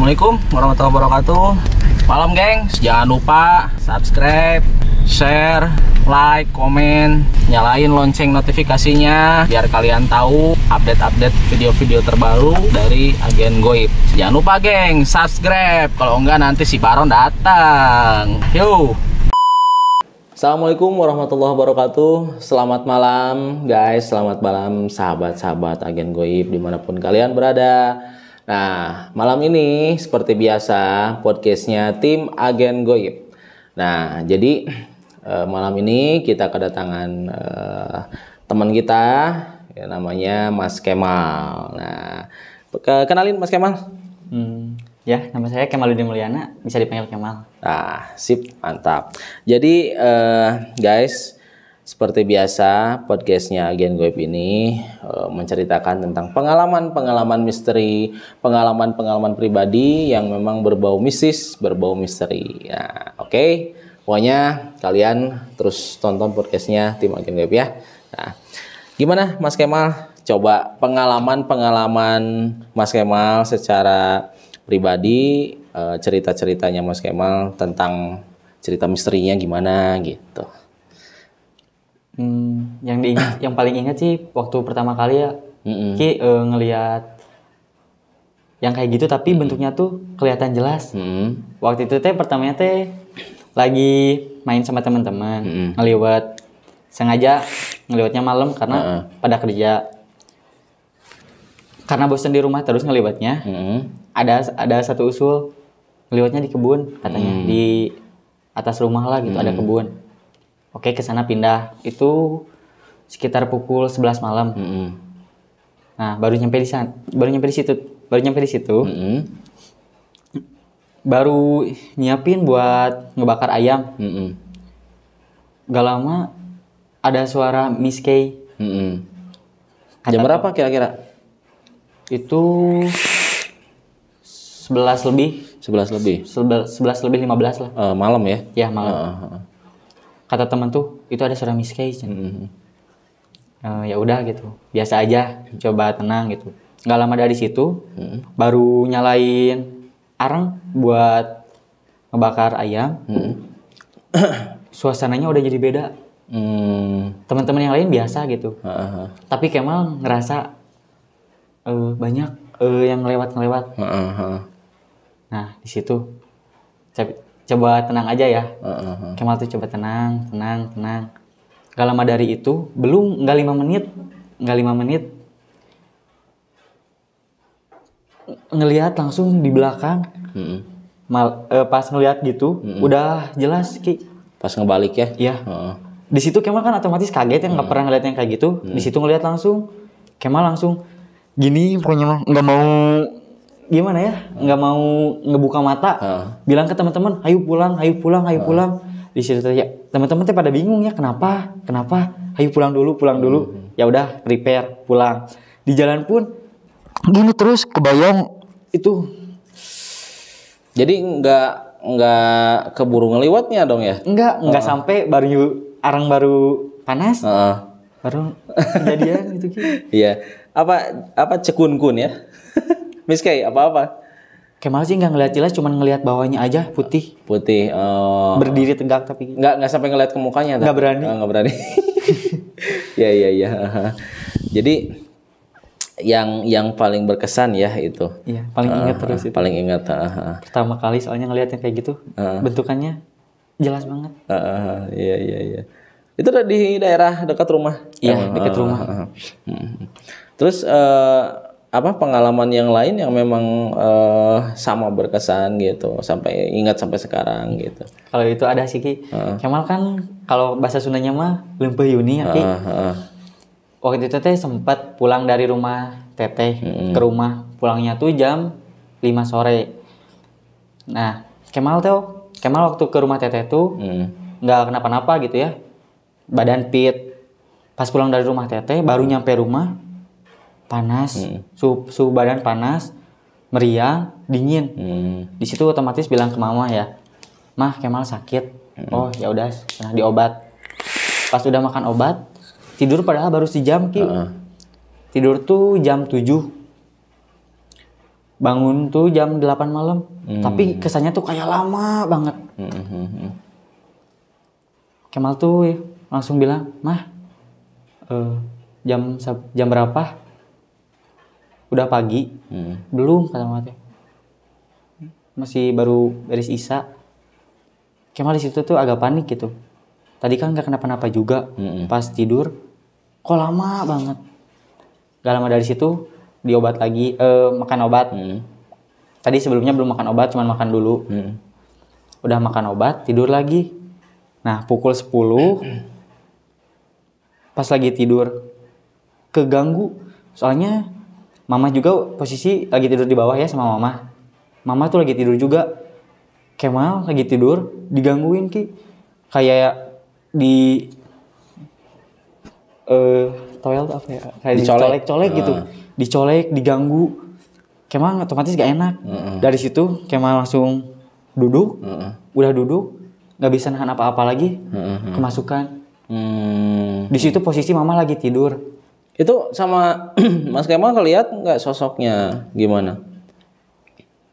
Assalamualaikum warahmatullahi wabarakatuh. Malam geng, jangan lupa subscribe, share, like, komen, nyalain lonceng notifikasinya biar kalian tahu update-update video-video terbaru dari Agen Goib. Jangan lupa geng, subscribe, kalau enggak nanti si Baron datang. Yo. Assalamualaikum warahmatullahi wabarakatuh. Selamat malam guys, selamat malam sahabat-sahabat Agen Goib dimanapun kalian berada. Nah, malam ini seperti biasa podcastnya tim Agen Goib. Nah, jadi malam ini kita kedatangan teman kita, ya, namanya Mas Kemal. Nah, kenalin Mas Kemal. Ya, nama saya Kemaluddin Mulyana, bisa dipanggil Kemal. Nah, sip, mantap. Jadi guys, seperti biasa podcastnya Agen Goib ini menceritakan tentang pengalaman-pengalaman misteri, pengalaman-pengalaman pribadi yang memang berbau mistis, berbau misteri. Nah, oke. Pokoknya kalian terus tonton podcastnya tim Agen Goib ya. Nah, gimana Mas Kemal? Coba pengalaman-pengalaman Mas Kemal secara pribadi, cerita-ceritanya Mas Kemal tentang cerita misterinya gimana gitu. Yang paling ingat sih waktu pertama kali ya, ngelihat yang kayak gitu tapi bentuknya tuh kelihatan jelas. Waktu itu pertamanya lagi main sama teman-teman, ngeliwat, sengaja ngeliwatnya malam karena pada kerja. Karena bosan di rumah terus ngeliwatnya. Ada satu usul ngeliwatnya di kebun katanya, di atas rumah lah gitu ada kebun. Oke, ke sana pindah. Itu sekitar pukul 11 malam. Nah, baru nyampe di situ. Baru nyiapin buat ngebakar ayam. Gak lama ada suara Miss K. Jam berapa kira-kira? Itu 11 lebih 15 lah. Malam ya? Ya, malam. Kata teman tuh itu ada suara Miss K. Ya udah gitu, biasa aja, coba tenang gitu. Nggak lama dari situ baru nyalain arang buat ngebakar ayam. Suasananya udah jadi beda. Teman-teman yang lain biasa gitu. Tapi Kemal ngerasa banyak yang ngelewat. Nah di situ coba tenang aja ya. Kemal tuh coba tenang. Gak lama dari itu, nggak 5 menit, ngelihat langsung di belakang. Pas ngelihat gitu, udah jelas Ki. Pas ngebalik ya? Iya. Di situ Kemal kan otomatis kaget ya, nggak pernah ngeliat yang kayak gitu. Di situ ngelihat langsung, Kemal langsung gini, pokoknya nggak mau gimana ya, nggak mau ngebuka mata, bilang ke teman-teman, ayo pulang. Di situ ya teman-teman pada bingung ya, kenapa, ayo pulang dulu. Ya udah prepare pulang. Di jalan pun gini terus kebayang itu. Jadi nggak keburu ngeliwatnya dong ya? Nggak sampai arang baru panas, baru kejadian gitu. Iya, apa cekunkun ya? Miss K, apa? Kemal sih nggak ngeliat jelas, cuman ngeliat bawahnya aja putih. Berdiri tegak tapi nggak sampai ngeliat ke mukanya. Nggak berani. Nggak berani. Iya. Jadi yang paling berkesan ya itu. Iya, paling ingat terus itu. Paling ingat. Pertama kali soalnya ngeliat yang kayak gitu, bentukannya jelas banget. Iya. Itu udah di daerah dekat rumah. Iya, dekat rumah. Terus pengalaman yang lain yang memang sama berkesan gitu sampai ingat sampai sekarang gitu? Kalau itu ada sih Ki. Kemal kan kalau bahasa Sundanya mah lempeh Yuni ya Ki. Waktu itu sempat pulang dari rumah Teteh ke rumah, pulangnya tuh jam 5 sore. Nah Kemal waktu ke rumah Teteh tuh nggak kenapa-napa gitu ya, badan fit. Pas pulang dari rumah Teteh baru nyampe rumah panas, suhu badan panas, meriang, dingin. Di situ otomatis bilang ke mama ya, Mah Kemal sakit. Oh ya udah, nah diobat. Pas udah makan obat, tidur padahal baru sejam Ki. Tidur tuh jam 7. Bangun tuh jam 8 malam. Tapi kesannya tuh kayak lama banget. Kemal tuh langsung bilang, "Mah, jam berapa? Udah pagi?" "Belum," kata Mama teh. "Masih baru beres Isya." Kemal di situ tuh agak panik gitu. Tadi kan gak kenapa-napa juga. Pas tidur, kok lama banget. Gak lama dari situ diobat lagi, makan obat. Tadi sebelumnya belum makan obat, cuman makan dulu. Udah makan obat, tidur lagi. Nah, pukul 10 pas lagi tidur keganggu. Soalnya Mama juga posisi lagi tidur di bawah ya sama Mama. Mama tuh lagi tidur juga. Kemal lagi tidur, digangguin Ki. Kayak di toel apa ya? Kayak dicolek-colek gitu. Dicolek, diganggu. Kemal otomatis gak enak. Dari situ Kemal langsung duduk. Udah duduk, gak bisa nahan apa-apa lagi. Kemasukan. Di situ posisi Mama lagi tidur. Itu sama Mas Kemal ngeliat nggak sosoknya gimana?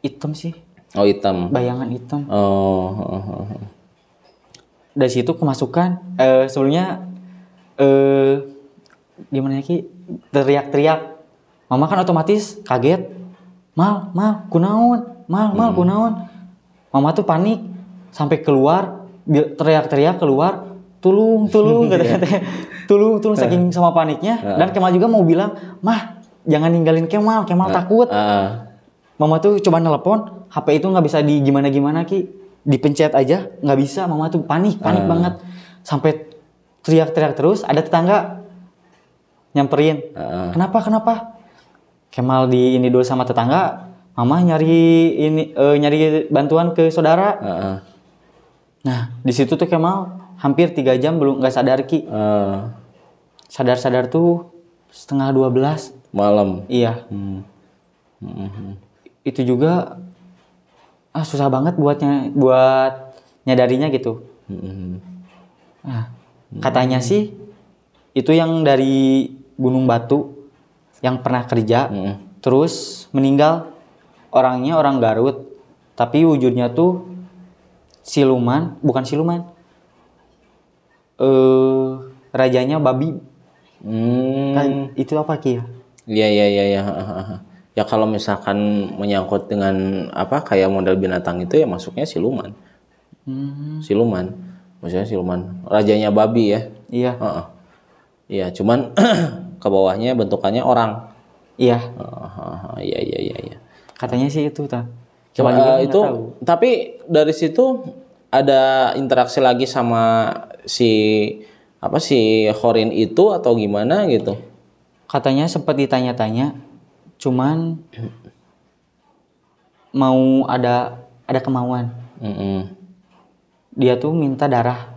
Hitam sih. Oh, hitam. Bayangan hitam. Oh. Dari situ kemasukan. Sebelumnya gimana ya Ki? Teriak-teriak. Mama kan otomatis kaget. Mal, kunaon? Mal, kunaon? Mama tuh panik sampai keluar, teriak-teriak keluar, tulung katanya. Tulung saking sama paniknya. Dan Kemal juga mau bilang, "Mah, jangan ninggalin Kemal takut." Mama tuh coba nelpon, HP itu nggak bisa di gimana Ki, dipencet aja nggak bisa. Mama tuh panik banget, sampai teriak-teriak terus. Ada tetangga nyamperin, kenapa? Kemal di ini dulu sama tetangga. Mama nyari bantuan ke saudara. Nah, di situ tuh Kemal hampir 3 jam belum nggak sadar Ki. Sadar tuh 11:30 malam. Iya. Itu juga susah banget buat nyadarinya gitu. Katanya sih itu yang dari Gunung Batu yang pernah kerja, terus meninggal. Orangnya orang Garut, tapi wujudnya tuh bukan siluman. Rajanya babi. Kan itu apa Ki ya? Iya. Ya kalau misalkan menyangkut dengan apa kayak model binatang itu ya masuknya siluman. Siluman. Maksudnya siluman. Rajanya babi ya. Iya. Iya, cuman ke bawahnya bentukannya orang. Iya. Iya. Katanya sih itu ta. Cuma itu tahu. Tapi dari situ ada interaksi lagi sama si Khorin itu atau gimana gitu? Katanya sempat ditanya-tanya, cuman mau ada kemauan. Dia tuh minta darah.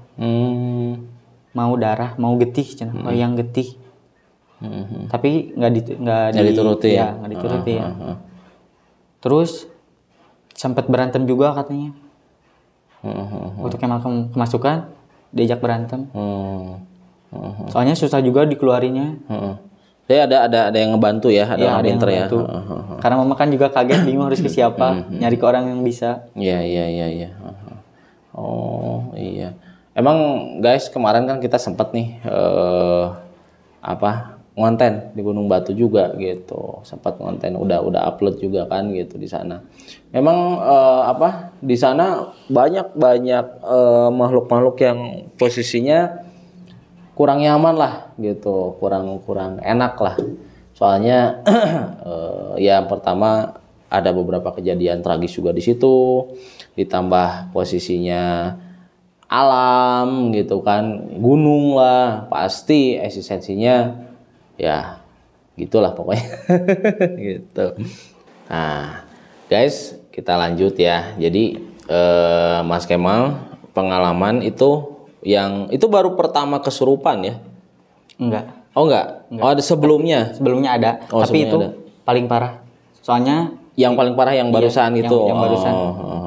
Mau getih, yang getih. Tapi nggak dituruti ya. Terus sempat berantem juga katanya. Waktu Kemal kemasukan diajak berantem. Soalnya susah juga dikeluarinya. Jadi ada yang ngebantu ya, ada orang pinter ya. Karena Mama kan juga kaget, bingung harus ke siapa, nyari ke orang yang bisa. Iya. Oh iya. Emang guys, kemarin kan kita sempat nih ngonten di Gunung Batu juga gitu. Sempat ngonten, udah upload juga kan gitu di sana. Memang di sana banyak makhluk-makhluk yang posisinya kurang nyaman lah gitu, kurang enak lah. Soalnya ya pertama ada beberapa kejadian tragis juga di situ, ditambah posisinya alam gitu kan, gunung lah, pasti eksistensinya ya gitulah pokoknya. Gitu. Nah guys, kita lanjut ya. Jadi Mas Kemal pengalaman itu yang itu baru pertama kesurupan ya? Enggak. Oh enggak. Oh ada sebelumnya ada, tapi itu ada. Paling parah. Soalnya yang paling parah yang barusan itu. Yang barusan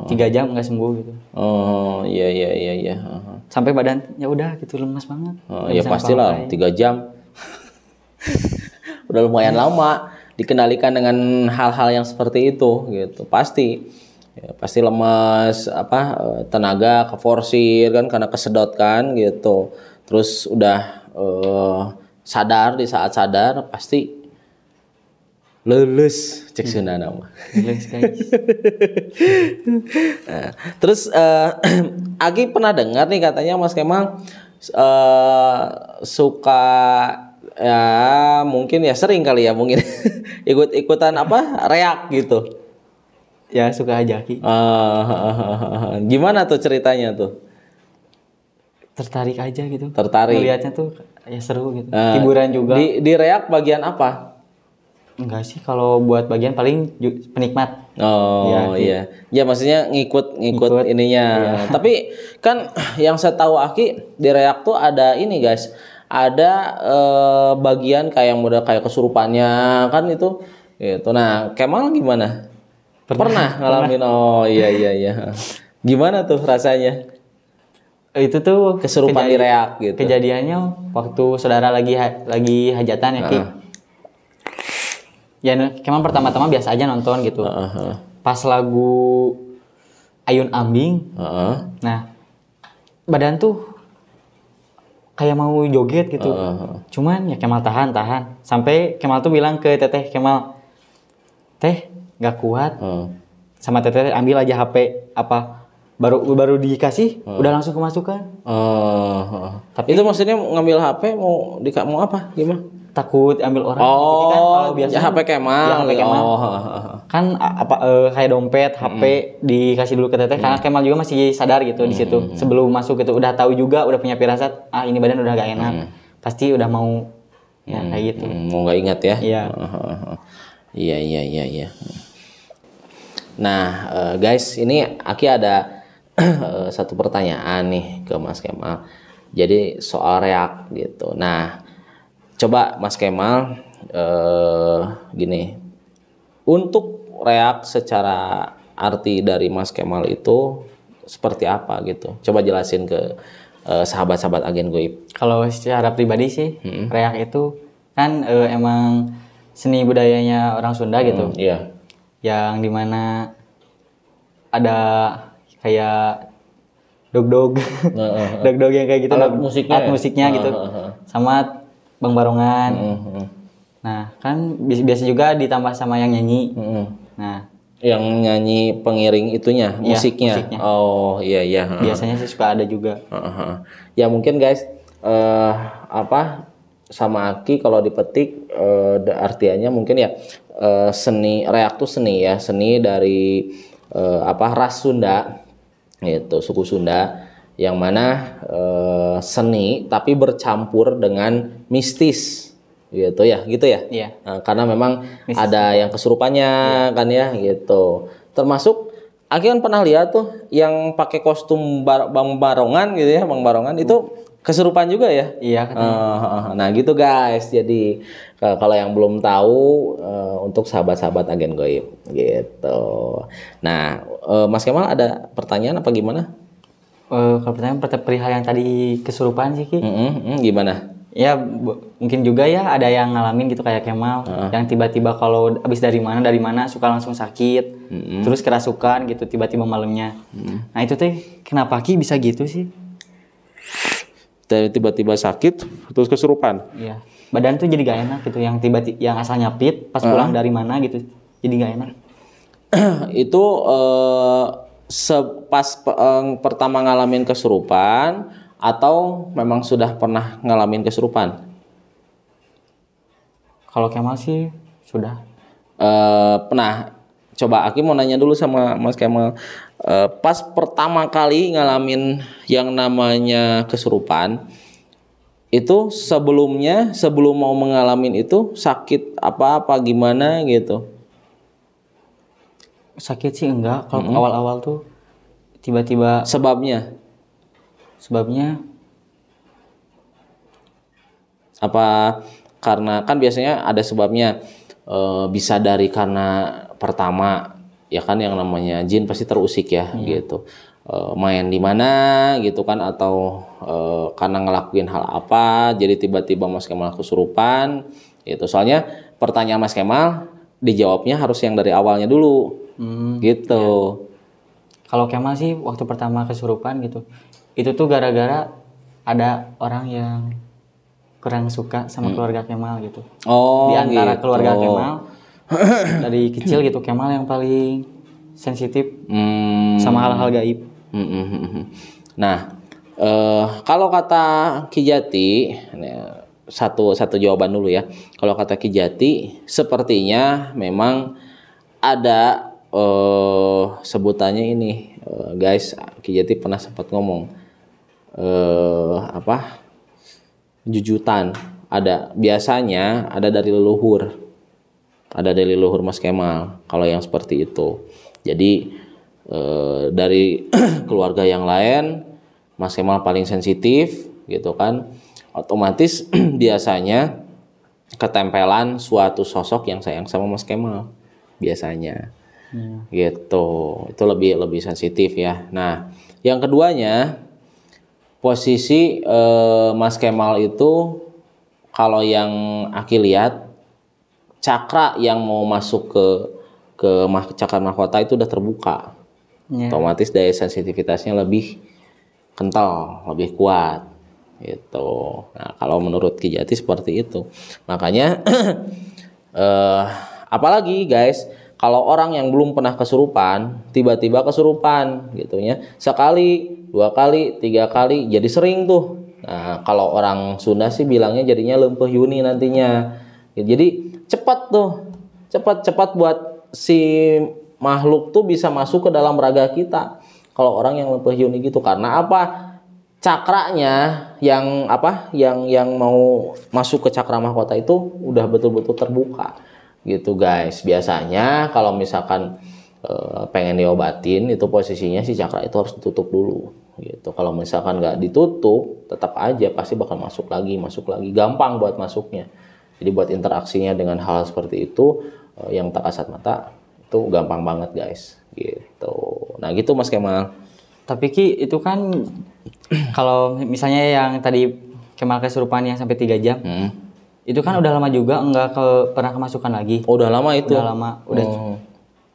3 jam nggak sembuh gitu. Oh iya. Sampai badan ya udah gitu lemas banget. Ya pastilah 3 jam. Udah lumayan lama. dikendalikan dengan hal-hal yang seperti itu gitu. Pasti lemas, tenaga keforsir kan karena kesedot kan gitu. Terus udah sadar, di saat sadar pasti leles, cek Sunda nama. Leles guys. Nah, terus Aki pernah dengar nih katanya Mas Kemal suka ya mungkin ya sering kali ya mungkin ikut-ikutan reak gitu. Ya suka aja Ki. Gimana tuh ceritanya tuh? Tertarik aja gitu. Tertarik. Ngeliatnya tuh ya seru gitu. Hiburan juga. Di reak bagian apa? Enggak sih, kalau buat bagian paling penikmat. Oh iya. Ya maksudnya ngikut ininya. Iya. Tapi kan yang saya tahu Aki di reak tuh ada ini guys. Ada bagian kayak yang udah kayak kesurupannya kan itu. Gitu. Nah, Kemal gimana? Pernah ngalamin? Oh iya. Gimana tuh rasanya? Itu tuh kesurupan di reak gitu. Kejadiannya waktu saudara lagi hajatan ya Ki. Ya Kemal pertama-tama biasa aja nonton gitu. Pas lagu Ayun Ambing, nah badan tuh kayak mau joget gitu. Cuman ya Kemal tahan. Sampai Kemal tuh bilang ke teteh Kemal, "Teh, nggak kuat." Sama teteh ambil aja HP baru dikasih udah langsung kemasukan. Tapi itu maksudnya ngambil HP mau apa? Gimana? Takut ambil orang. Kan kalau biasa ya HP Kemal. Kan kayak dompet, HP dikasih dulu ke teteh karena Kemal juga masih sadar gitu di situ. Sebelum masuk gitu udah tahu juga, udah punya firasat, ini badan udah gak enak. Pasti udah mau ya kayak gitu. Mau nggak ingat ya? Iya. Iya. Nah, guys, ini Aki ada satu pertanyaan nih ke Mas Kemal. Jadi soal reak gitu. Nah, coba Mas Kemal gini. Untuk reak secara arti dari Mas Kemal itu seperti apa gitu. Coba jelasin ke sahabat-sahabat agen goib. Kalau secara pribadi sih, reak itu kan emang seni budayanya orang Sunda gitu. Iya. Yang dimana ada kayak dog-dog yang kayak gitu, alat musiknya gitu, sama Bang Barongan. Nah kan biasa juga ditambah sama yang nyanyi. Nah yang nyanyi pengiring itunya, musiknya. Oh iya. Biasanya sih suka ada juga. Ya mungkin guys sama Aki kalau dipetik artiannya mungkin ya seni reak tuh seni ya, seni dari ras Sunda gitu, suku Sunda yang mana seni tapi bercampur dengan mistis gitu ya. Iya. Karena memang mistis ada yang kesurupannya kan ya gitu. Termasuk Aki kan pernah lihat tuh yang pakai kostum Bang Barongan gitu ya, Bang Barongan itu kesurupan juga ya? Iya. Nah gitu guys. Jadi kalau yang belum tahu untuk sahabat-sahabat agen goib gitu. Nah Mas Kemal ada pertanyaan apa gimana? Kalau pertanyaan perihal yang tadi kesurupan sih Ki. Gimana? Ya mungkin juga ya ada yang ngalamin gitu kayak Kemal yang tiba-tiba kalau habis dari mana suka langsung sakit, terus kerasukan gitu tiba-tiba malamnya. Nah itu teh kenapa Ki bisa gitu sih? Tiba-tiba sakit terus kesurupan. Iya. Badan tuh jadi gak enak gitu, yang asalnya fit pas pulang dari mana gitu jadi gak enak. Itu pas pertama ngalamin kesurupan atau memang sudah pernah ngalamin kesurupan? Kalau Kemal sih sudah. Pernah. Coba Aki mau nanya dulu sama Mas Kemal. Pas pertama kali ngalamin yang namanya kesurupan, itu sebelum mau mengalami itu sakit apa gimana gitu? Sakit sih enggak. Kalau awal-awal tuh tiba-tiba. Sebabnya apa? Karena kan biasanya ada sebabnya. Bisa dari karena pertama ya kan yang namanya jin pasti terusik ya gitu, main di mana gitu kan, atau karena ngelakuin hal apa jadi tiba-tiba Mas Kemal kesurupan gitu. Soalnya pertanyaan Mas Kemal dijawabnya harus yang dari awalnya dulu. Gitu. Kalau Kemal sih waktu pertama kesurupan gitu, itu tuh gara-gara ada orang yang kurang suka sama keluarga Kemal gitu. Oh, di antara gitu. keluarga Kemal dari kecil gitu, Kemal yang paling sensitif sama hal-hal gaib. Nah, kalau kata Ki Jati, satu jawaban dulu ya. Kalau kata Ki Jati, sepertinya memang ada sebutannya ini, guys. Ki Jati pernah sempat ngomong jujutan. Biasanya ada dari leluhur. Ada dari leluhur Mas Kemal kalau yang seperti itu. Jadi dari keluarga yang lain Mas Kemal paling sensitif gitu kan. Otomatis biasanya ketempelan suatu sosok yang sayang sama Mas Kemal biasanya. Gitu. Itu lebih sensitif ya. Nah, yang keduanya posisi Mas Kemal itu kalau yang Aki lihat cakra yang mau masuk ke cakra mahkota itu udah terbuka. Otomatis daya sensitivitasnya lebih kental, lebih kuat gitu. Nah, kalau menurut Ki Jati seperti itu. Makanya apalagi guys, kalau orang yang belum pernah kesurupan tiba-tiba kesurupan gitu ya, sekali, 2 kali, 3 kali jadi sering tuh. Nah, kalau orang Sunda sih bilangnya jadinya lempeh yuni nantinya. Jadi cepat buat si makhluk tuh bisa masuk ke dalam raga kita. Kalau orang yang lempeh yuni gitu, karena apa? Cakranya yang mau masuk ke cakra mahkota itu udah betul-betul terbuka gitu guys. Biasanya kalau misalkan pengen diobatin itu posisinya si cakra itu harus ditutup dulu gitu. Kalau misalkan nggak ditutup tetap aja pasti bakal masuk lagi, gampang buat masuknya. Jadi buat interaksinya dengan hal seperti itu yang tak kasat mata itu gampang banget guys gitu. Nah gitu Mas Kemal. Tapi Ki itu kan kalau misalnya yang tadi Kemal kesurupan yang sampai 3 jam itu kan udah lama juga nggak pernah kemasukan lagi. Oh, udah lama itu? Udah lama, udah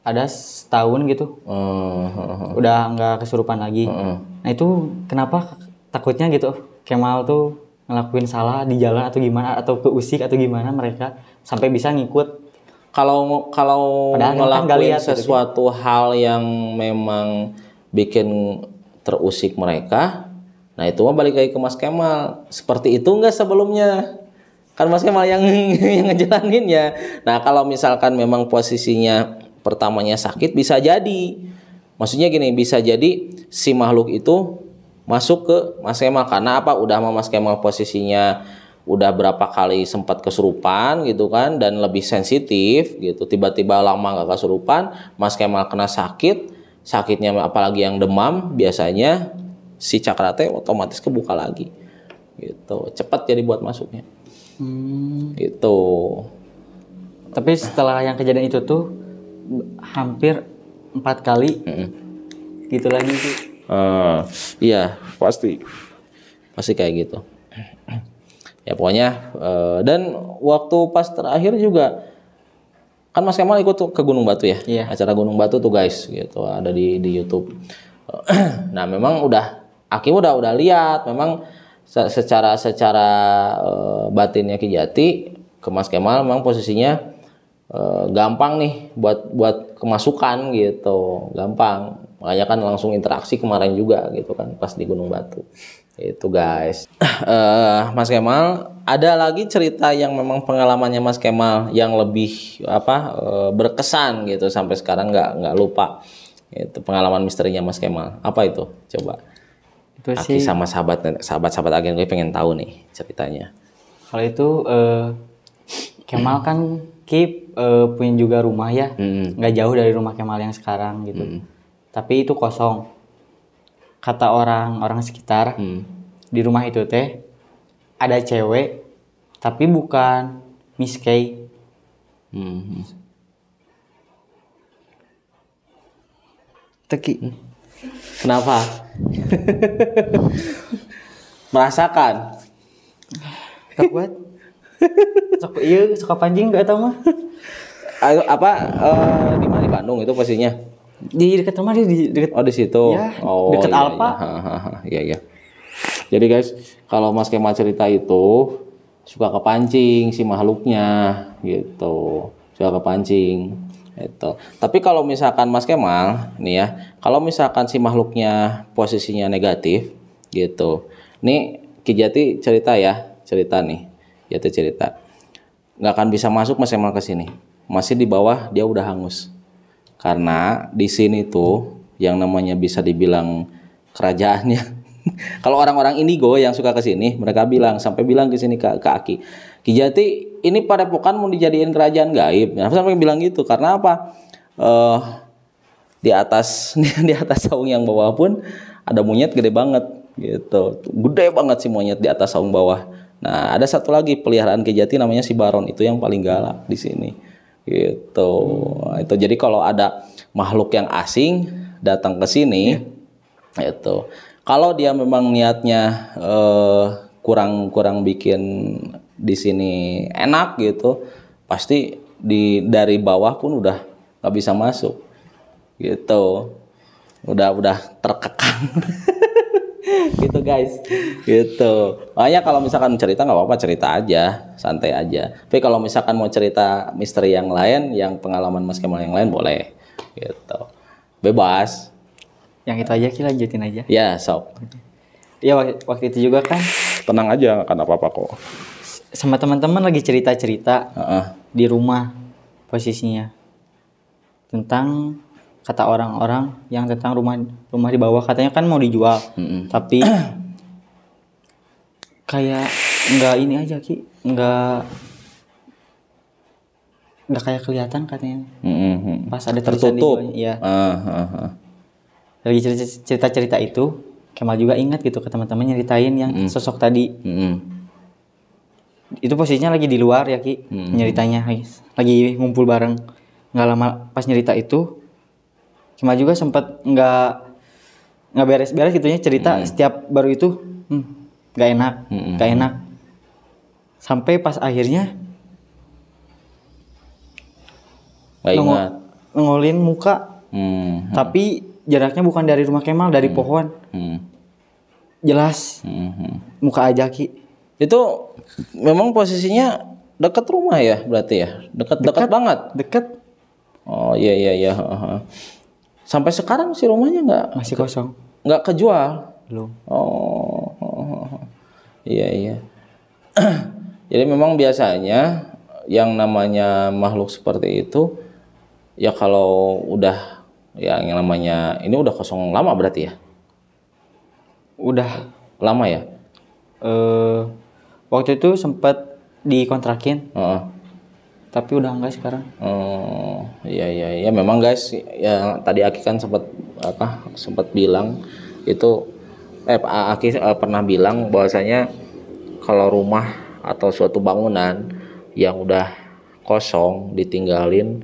ada setahun gitu. Udah nggak kesurupan lagi. Nah itu kenapa takutnya gitu Kemal tuh ngelakuin salah di jalan atau gimana, atau keusik atau gimana mereka sampai bisa ngikut. Kalau ngelakuin sesuatu hal yang memang bikin terusik mereka, nah itu mah balik lagi ke Mas Kemal. Seperti itu enggak sebelumnya? Kan Mas Kemal yang ngejalanin ya. Nah kalau misalkan memang posisinya pertamanya sakit, bisa jadi. Maksudnya gini, bisa jadi si makhluk itu masuk ke Mas Kemal karena apa? Udah sama Mas Kemal posisinya udah berapa kali sempat kesurupan gitu kan, dan lebih sensitif gitu. Tiba-tiba lama nggak kesurupan, Mas Kemal kena sakitnya apalagi yang demam, biasanya si cakra teh otomatis kebuka lagi gitu. Cepat jadi buat masuknya gitu. Tapi setelah yang kejadian itu tuh hampir 4 kali gitu lagi sih. Iya pasti kayak gitu ya pokoknya. Dan waktu pas terakhir juga kan Mas Kemal ikut tuh ke Gunung Batu ya. Acara Gunung Batu tuh guys gitu, ada di YouTube. Nah memang Aki udah lihat memang secara batinnya Ki Jati ke Mas Kemal memang posisinya gampang nih buat kemasukan gitu, gampang. Makanya kan langsung interaksi kemarin juga gitu kan pas di Gunung Batu. Itu guys. Mas Kemal, ada lagi cerita yang memang pengalamannya Mas Kemal yang lebih berkesan gitu sampai sekarang nggak lupa. Itu pengalaman misterinya Mas Kemal. Apa itu? Coba. Itu Aki sih sama sahabat agen gue pengen tahu nih ceritanya. kalau itu Kemal kan punya juga rumah ya, nggak jauh dari rumah Kemal yang sekarang gitu. Tapi itu kosong. Kata orang sekitar, di rumah itu teh ada cewek, tapi bukan Miss K. Teki. Kenapa? Merasakan? Gak kuat. Sok iya suka pancing gak tau mah. Di mana, di Bandung itu posisinya? Di dekat rumah, di dekat. Oh, di situ. Ya, Oh, dekat iya, Alfa. Iya, iya. Jadi guys, kalau Mas Kemal cerita itu suka kepancing si makhluknya gitu. Suka kepancing itu. Tapi kalau misalkan Mas Kemal nih ya, kalau misalkan si makhluknya posisinya negatif gitu. Nih Ki Jati cerita ya, cerita nih. Jati cerita. Nggak akan bisa masuk Mas Kemal ke sini. Masih di bawah dia udah hangus. Karena di sini tuh yang namanya bisa dibilang kerajaannya. Kalau orang-orang indigo yang suka ke sini, mereka sampai bilang ke sini ke Aki. Ki Jati, ini padepokan mau dijadiin kerajaan gaib. Nah, sampai bilang gitu karena apa? Di atas di atas saung yang bawah pun ada monyet gede banget gitu. Gede banget sih monyet di atas saung bawah. Nah, ada satu lagi peliharaan Ki Jati namanya si Baron, itu yang paling galak di sini. Gitu. Itu jadi kalau ada makhluk yang asing datang ke sini itu kalau dia memang niatnya kurang bikin di sini enak gitu, pasti dari bawah pun udah nggak bisa masuk gitu, udah terkekang. Gitu guys, gitu. Makanya kalau misalkan cerita nggak apa-apa, cerita aja, santai aja. Tapi kalau misalkan mau cerita misteri yang lain, yang pengalaman Mas Kemal yang lain boleh, gitu. Bebas. Yang itu aja kita lanjutin aja. Ya, sok. Iya waktu itu juga kan. Tenang aja, nggak akan apa-apa kok. Sama teman-teman lagi cerita-cerita di rumah posisinya tentang kata orang-orang yang tentang rumah di bawah katanya kan mau dijual, tapi kayak nggak ini aja Ki, nggak kayak kelihatan katanya. Pas ada tertutup. Ya. Lagi cerita itu, Kemal juga ingat gitu ke teman-teman nyeritain yang sosok tadi. Itu posisinya lagi di luar ya Ki, nyeritanya lagi ngumpul bareng. Nggak lama pas nyerita itu, Kemal juga sempat nggak beres-beres gitunya cerita. Setiap baru itu nggak enak, sampai pas akhirnya ngolin muka, tapi jaraknya bukan dari rumah Kemal, dari pohon. Jelas muka aja Ki. Itu memang posisinya dekat rumah ya, berarti ya, dekat banget. Dekat. Oh iya. Sampai sekarang si rumahnya masih kosong, nggak kejual. Belum. Iya. Jadi memang biasanya yang namanya makhluk seperti itu ya kalau udah yang namanya ini udah kosong lama berarti ya? Udah lama ya? Waktu itu sempat dikontrakin. Tapi udah enggak sekarang. Iya memang guys, ya tadi Aki kan sempat bilang itu Aki pernah bilang bahwasanya kalau rumah atau suatu bangunan yang udah kosong ditinggalin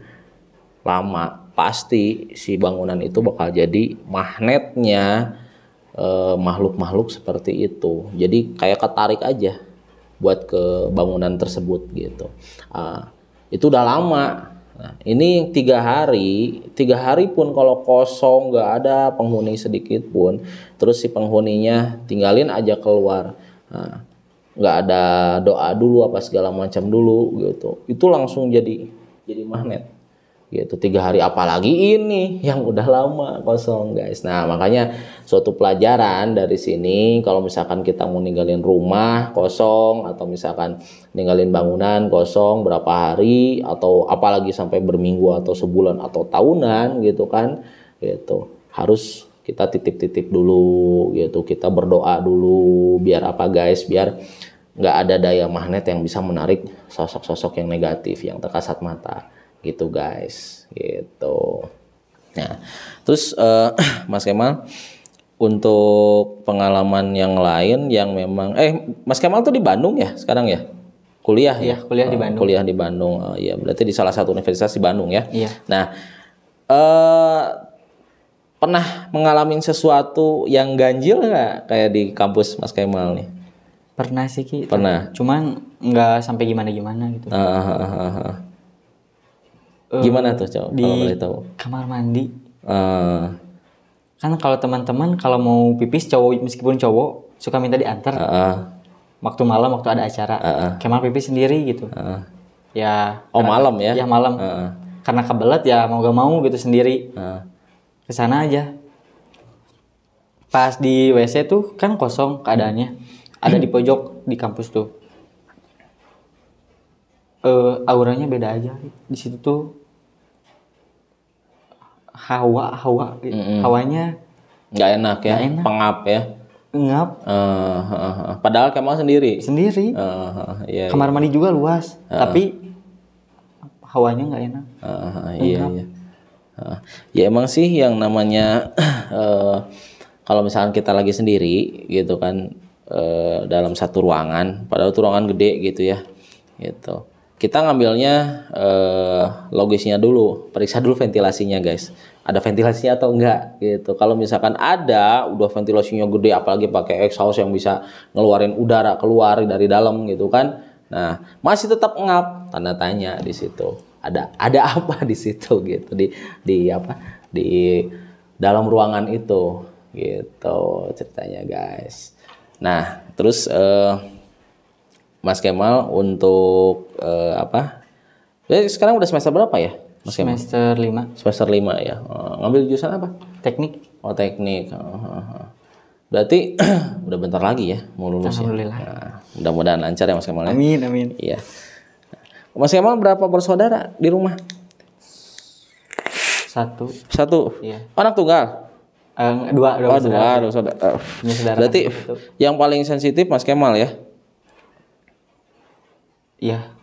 lama, pasti si bangunan itu bakal jadi magnetnya makhluk-makhluk seperti itu. Jadi kayak ketarik aja buat ke bangunan tersebut gitu. Itu udah lama. Nah, ini 3 hari pun kalau kosong nggak ada penghuni sedikit pun, terus si penghuninya tinggalin aja keluar, nggak ada doa dulu apa segala macam dulu gitu, itu langsung jadi magnet gitu. 3 hari, apalagi ini yang udah lama kosong guys. Nah makanya suatu pelajaran dari sini, kalau misalkan kita mau ninggalin rumah kosong atau misalkan ninggalin bangunan kosong berapa hari atau apalagi sampai berminggu atau sebulan atau tahunan gitu kan, gitu harus kita titip dulu gitu, kita berdoa dulu biar apa guys, biar nggak ada daya magnet yang bisa menarik sosok-sosok yang negatif yang terkasat mata gitu guys, gitu. Nah, terus Mas Kemal untuk pengalaman yang lain yang memang Mas Kemal tuh di Bandung ya sekarang ya? Kuliah ya? Kuliah di Bandung. Kuliah di Bandung. Oh iya, berarti di salah satu universitas di Bandung ya? Iya. Nah, pernah mengalami sesuatu yang ganjil nggak kayak di kampus Mas Kemal nih? Pernah sih Ki. Pernah. Cuman nggak sampai gimana-gimana gitu. Gimana tuh Cok? Di Kalau boleh tahu. kamar mandi. Kan kalau teman-teman kalau mau pipis cowok meskipun cowok suka minta diantar. Waktu malam waktu ada acara. Kemal pipis sendiri gitu. Ya. Malam ya? Ya malam. Karena kebelet ya mau gak mau gitu sendiri. Kesana aja. Pas di WC tuh kan kosong keadaannya. Ada di pojok di kampus tuh. Auranya beda aja. Di situ tuh hawanya nggak enak ya, pengap ya. Ngap. Padahal Kemal sendiri. Iya, kamar mandi juga luas, tapi hawanya nggak enak. Iya. Ya emang sih yang namanya kalau misalkan kita lagi sendiri gitu kan dalam satu ruangan, padahal itu ruangan gede gitu ya, gitu. Kita ngambilnya logisnya dulu, periksa dulu ventilasinya guys. Ada ventilasinya atau enggak gitu. Kalau misalkan ada, udah ventilasinya gede, apalagi pakai exhaust yang bisa ngeluarin udara keluar dari dalam gitu kan. Nah, masih tetap ngap, tanda tanya di situ. Ada apa di situ gitu di dalam ruangan itu gitu ceritanya guys. Nah, terus Mas Kemal untuk Jadi sekarang udah semester berapa ya? Mas semester 5. Semester 5 ya. Ngambil jurusan apa? Teknik. Oh, teknik. Berarti udah bentar lagi ya mau lulus ya. Alhamdulillah. Nah, mudah-mudahan lancar ya Mas Kemal ya. Amin. Iya. Mas Kemal berapa bersaudara di rumah? Satu. Iya. Anak tunggal? Dua saudara. Berarti yang paling sensitif Mas Kemal ya? Iya.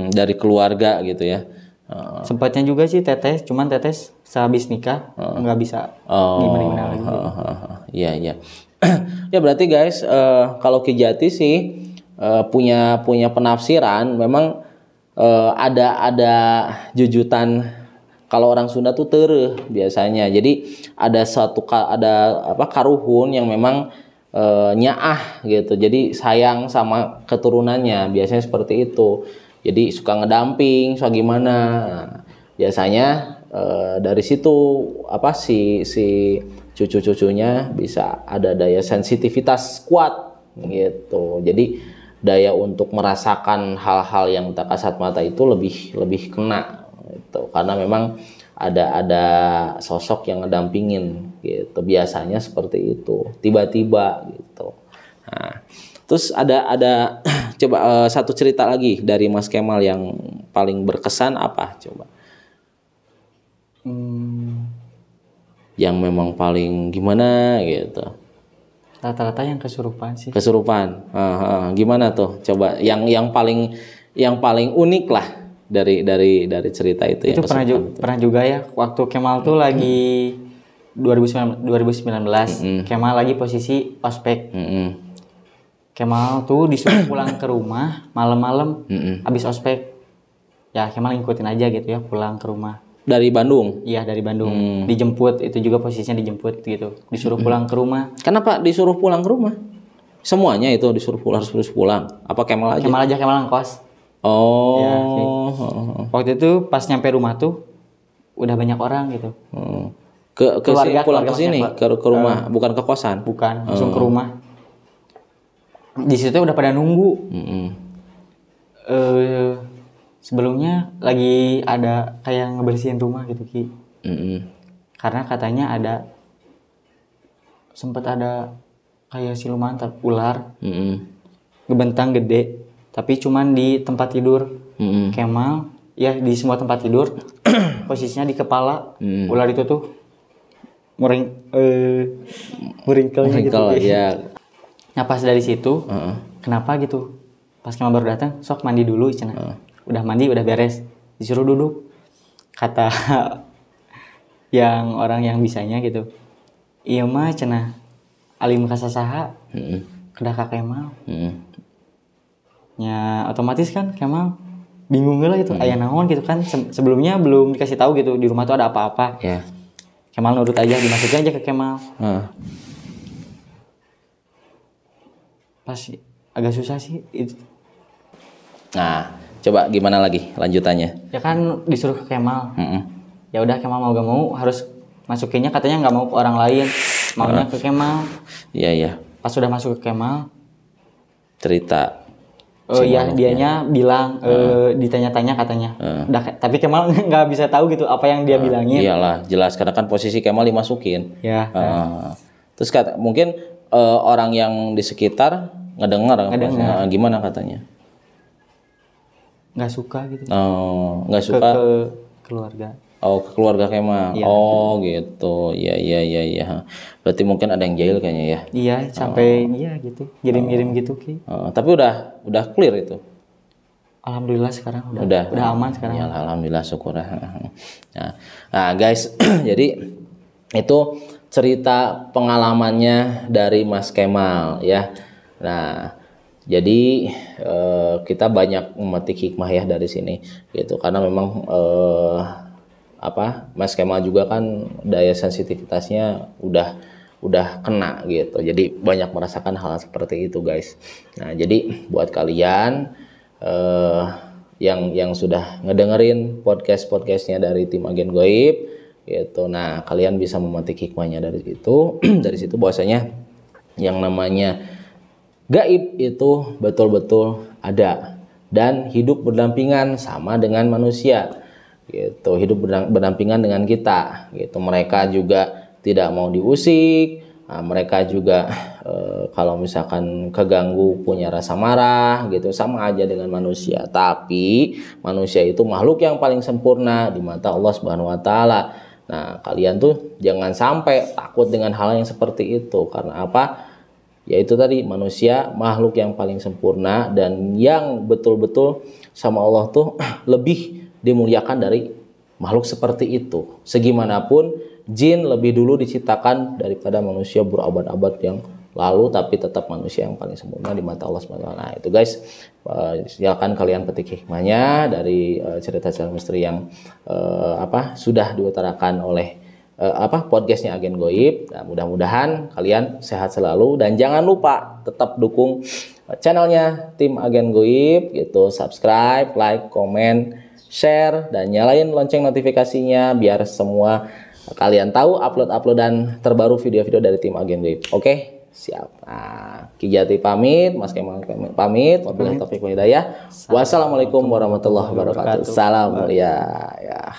Dari keluarga gitu ya. Sempatnya juga sih tetes, cuman tetes sehabis nikah nggak bisa gimana lagi. Iya. Ya berarti guys, kalau Ki Jati sih punya penafsiran, memang ada jujutan. Kalau orang Sunda tuh tereh biasanya. Jadi ada karuhun yang memang nyaah gitu. Jadi sayang sama keturunannya, biasanya seperti itu. Jadi suka ngedamping, suka gimana. Nah, biasanya dari situ si cucu-cucunya bisa ada daya sensitivitas kuat gitu. Jadi daya untuk merasakan hal-hal yang tak kasat mata itu lebih kena gitu. Karena memang ada sosok yang ngedampingin gitu. Biasanya seperti itu. Tiba-tiba gitu. Nah, terus ada coba satu cerita lagi dari Mas Kemal yang paling berkesan apa coba? Yang memang paling gimana gitu. Rata-rata yang kesurupan sih. Kesurupan. Gimana tuh? Coba yang paling unik lah dari cerita itu. Itu pernah juga ya waktu Kemal tuh lagi 2019. Kemal lagi posisi ospek. Kemal tuh disuruh pulang ke rumah malam-malam habis ospek. Ya Kemal ngikutin aja gitu ya, pulang ke rumah. Dari Bandung? Iya dari Bandung. Dijemput, itu juga posisinya dijemput gitu. Disuruh pulang ke rumah. Kenapa disuruh pulang ke rumah? Semuanya itu harus pulang? Apa Kemal aja? Kemal ngekos. Oh. Ya, waktu itu pas nyampe rumah tuh udah banyak orang gitu. Pulang ke sini ke rumah, bukan ke kosan? Bukan, langsung ke rumah. Di situ udah pada nunggu. Sebelumnya lagi ada kayak ngebersihin rumah gitu Ki. Karena katanya sempat ada kayak siluman ular. Ngebentang gede, tapi cuman di tempat tidur. Kemal ya di semua tempat tidur. Posisinya di kepala. Ular itu tuh meringkelnya gitu ya. Nah pas dari situ kenapa gitu, pas Kemal baru datang, sok mandi dulu cenah. Udah mandi udah beres, disuruh duduk, kata yang orang yang bisanya gitu, iya mah cenah alim kasasaha kedah ka Kemal. Ya otomatis kan Kemal bingung lah gitu, aya naon gitu kan. Sebelumnya belum dikasih tahu gitu di rumah tuh ada apa-apa. Kemal nurut aja, dimasukin aja ke Kemal. pasti agak susah sih itu. Nah, coba gimana lagi lanjutannya? Ya kan disuruh ke Kemal. Ya udah Kemal mau gak mau harus masukinnya, katanya nggak mau ke orang lain, maunya ke Kemal. Iya. Pas sudah masuk ke Kemal cerita. Oh iya, dianya bilang ditanya-tanya katanya. Tapi Kemal nggak bisa tahu gitu apa yang dia bilangin. Iyalah, jelas karena kan posisi Kemal dimasukin. Ya. Terus mungkin orang yang di sekitar ngedengar. Gimana katanya? Nggak suka gitu. Oh, nggak suka ke keluarga. Oh, ke keluarga Kemal. Ya. Oh, gitu. Iya. Berarti mungkin ada yang jahil kayaknya ya. Iya, sampai gitu. Ngirim-ngirim gitu Ki. Tapi udah clear itu. Alhamdulillah sekarang udah aman sekarang. Ya, alhamdulillah syukur. Nah, guys, jadi itu cerita pengalamannya dari Mas Kemal ya. Nah, jadi kita banyak memetik hikmah ya dari sini gitu, karena memang Mas Kemal juga kan daya sensitivitasnya udah kena gitu, jadi banyak merasakan hal seperti itu guys. Nah, jadi buat kalian yang sudah ngedengerin podcastnya dari tim Agen Goib gitu, nah kalian bisa memetik hikmahnya dari itu. Dari situ bahwasanya yang namanya gaib itu betul-betul ada dan hidup berdampingan sama dengan manusia gitu, hidup berdampingan dengan kita gitu. Mereka juga tidak mau diusik, mereka juga kalau misalkan keganggu punya rasa marah gitu, sama aja dengan manusia. Tapi manusia itu makhluk yang paling sempurna di mata Allah Subhanahu wa taala. Nah, kalian tuh jangan sampai takut dengan hal yang seperti itu. Karena apa? Yaitu tadi, manusia makhluk yang paling sempurna dan yang betul-betul sama Allah tuh lebih dimuliakan dari makhluk seperti itu. Segimanapun jin lebih dulu diciptakan daripada manusia berabad-abad yang lalu, tapi tetap manusia yang paling sempurna di mata Allah SWT. Nah, itu guys, silakan kalian petik hikmahnya dari cerita-cerita misteri yang sudah diutarakan oleh podcastnya Agen Goib. Nah, mudah-mudahan kalian sehat selalu dan jangan lupa tetap dukung channelnya tim Agen Goib gitu, subscribe, like, komen, share, dan nyalain lonceng notifikasinya biar semua kalian tahu upload-uploadan terbaru video-video dari tim Agen Goib. Oke, siap. Nah, Ki Jati pamit, Mas Kemal pamit. Wabillahi taufiq wal hidayah. Wassalamualaikum warahmatullahi wabarakatuh. Salam mulia ya.